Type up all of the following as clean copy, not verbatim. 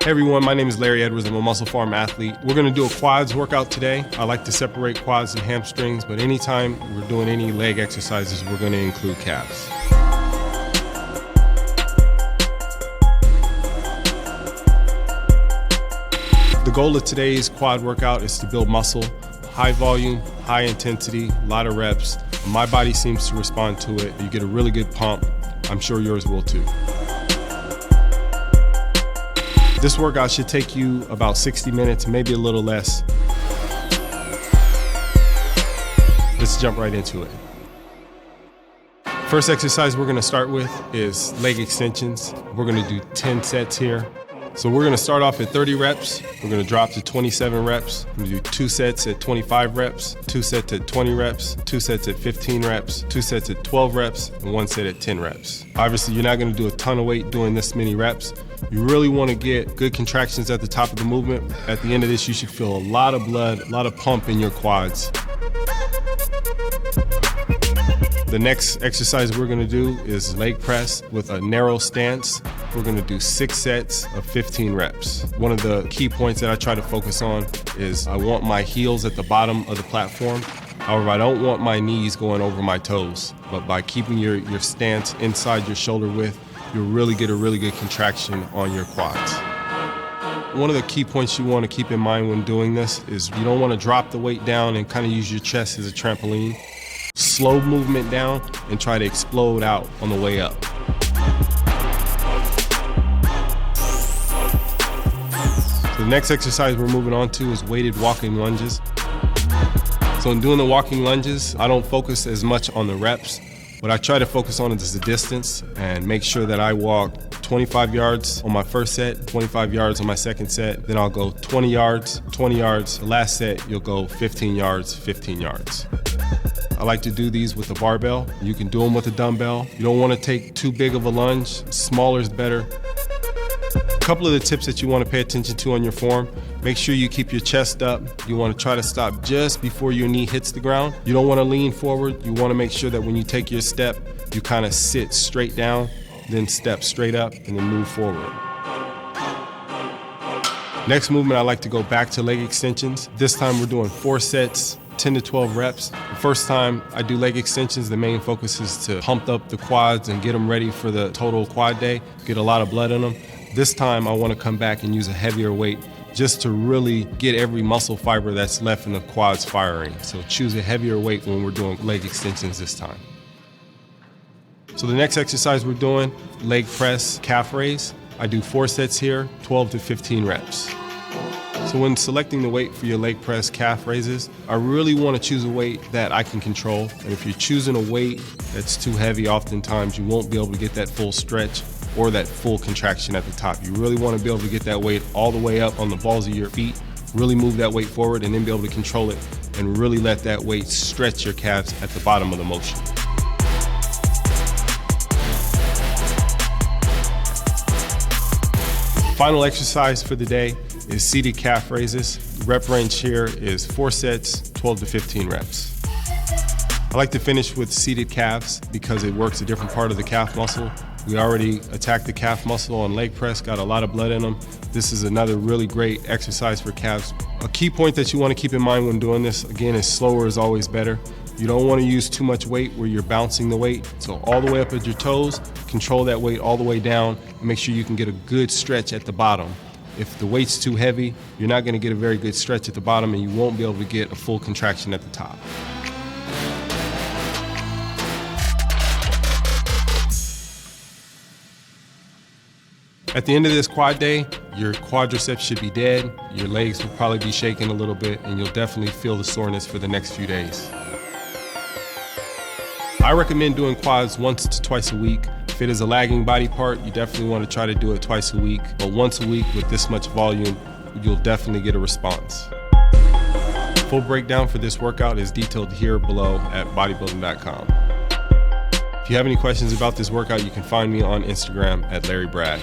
Hey everyone, my name is Larry Edwards. I'm a muscle farm athlete. We're gonna do a quads workout today. I like to separate quads and hamstrings, but anytime we're doing any leg exercises, we're gonna include calves. The goal of today's quad workout is to build muscle, high volume, high intensity, a lot of reps. My body seems to respond to it. You get a really good pump. I'm sure yours will too. This workout should take you about 60 minutes, maybe a little less. Let's jump right into it. First exercise we're gonna start with is leg extensions. We're gonna do 10 sets here. So we're gonna start off at 30 reps. We're gonna drop to 27 reps. We're gonna do 2 sets at 25 reps, 2 sets at 20 reps, 2 sets at 15 reps, 2 sets at 12 reps, and 1 set at 10 reps. Obviously, you're not gonna do a ton of weight doing this many reps. You really wanna get good contractions at the top of the movement. At the end of this, you should feel a lot of blood, a lot of pump in your quads. The next exercise we're gonna do is leg press with a narrow stance. We're gonna do 6 sets of 15 reps. One of the key points that I try to focus on is I want my heels at the bottom of the platform. However, I don't want my knees going over my toes. But by keeping your stance inside your shoulder width, you'll really get a really good contraction on your quads. One of the key points you want to keep in mind when doing this is you don't want to drop the weight down and kind of use your chest as a trampoline. Slow movement down and try to explode out on the way up. So the next exercise we're moving on to is weighted walking lunges. So in doing the walking lunges, I don't focus as much on the reps. What I try to focus on is the distance and make sure that I walk 25 yards on my first set, 25 yards on my second set, then I'll go 20 yards, 20 yards. The last set, you'll go 15 yards, 15 yards. I like to do these with a barbell. You can do them with a dumbbell. You don't want to take too big of a lunge. Smaller is better. A couple of the tips that you want to pay attention to on your form: make sure you keep your chest up. You want to try to stop just before your knee hits the ground. You don't want to lean forward. You want to make sure that when you take your step, you kind of sit straight down, then step straight up, and then move forward. Next movement, I like to go back to leg extensions. This time we're doing 4 sets, 10 to 12 reps. The first time I do leg extensions, the main focus is to pump up the quads and get them ready for the total quad day, get a lot of blood in them. This time I want to come back and use a heavier weight just to really get every muscle fiber that's left in the quads firing. So choose a heavier weight when we're doing leg extensions this time. So the next exercise we're doing, leg press, calf raise. I do 4 sets here, 12 to 15 reps. So when selecting the weight for your leg press calf raises, I really want to choose a weight that I can control. And if you're choosing a weight that's too heavy, oftentimes you won't be able to get that full stretch or that full contraction at the top. You really want to be able to get that weight all the way up on the balls of your feet, really move that weight forward, and then be able to control it and really let that weight stretch your calves at the bottom of the motion. Final exercise for the day is seated calf raises. The rep range here is 4 sets, 12 to 15 reps. I like to finish with seated calves because it works a different part of the calf muscle. We already attacked the calf muscle on leg press, got a lot of blood in them. This is another really great exercise for calves. A key point that you want to keep in mind when doing this, again, is slower is always better. You don't want to use too much weight where you're bouncing the weight. So all the way up at your toes, control that weight all the way down, and make sure you can get a good stretch at the bottom. If the weight's too heavy, you're not going to get a very good stretch at the bottom and you won't be able to get a full contraction at the top. At the end of this quad day, your quadriceps should be dead, your legs will probably be shaking a little bit, and you'll definitely feel the soreness for the next few days. I recommend doing quads once to twice a week. If it is a lagging body part, you definitely want to try to do it twice a week, but once a week with this much volume, you'll definitely get a response. Full breakdown for this workout is detailed here below at Bodybuilding.com. If you have any questions about this workout, you can find me on Instagram at LarryBrad.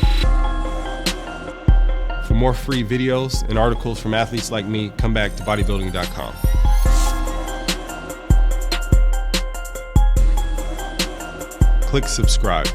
For more free videos and articles from athletes like me, come back to Bodybuilding.com. Click subscribe.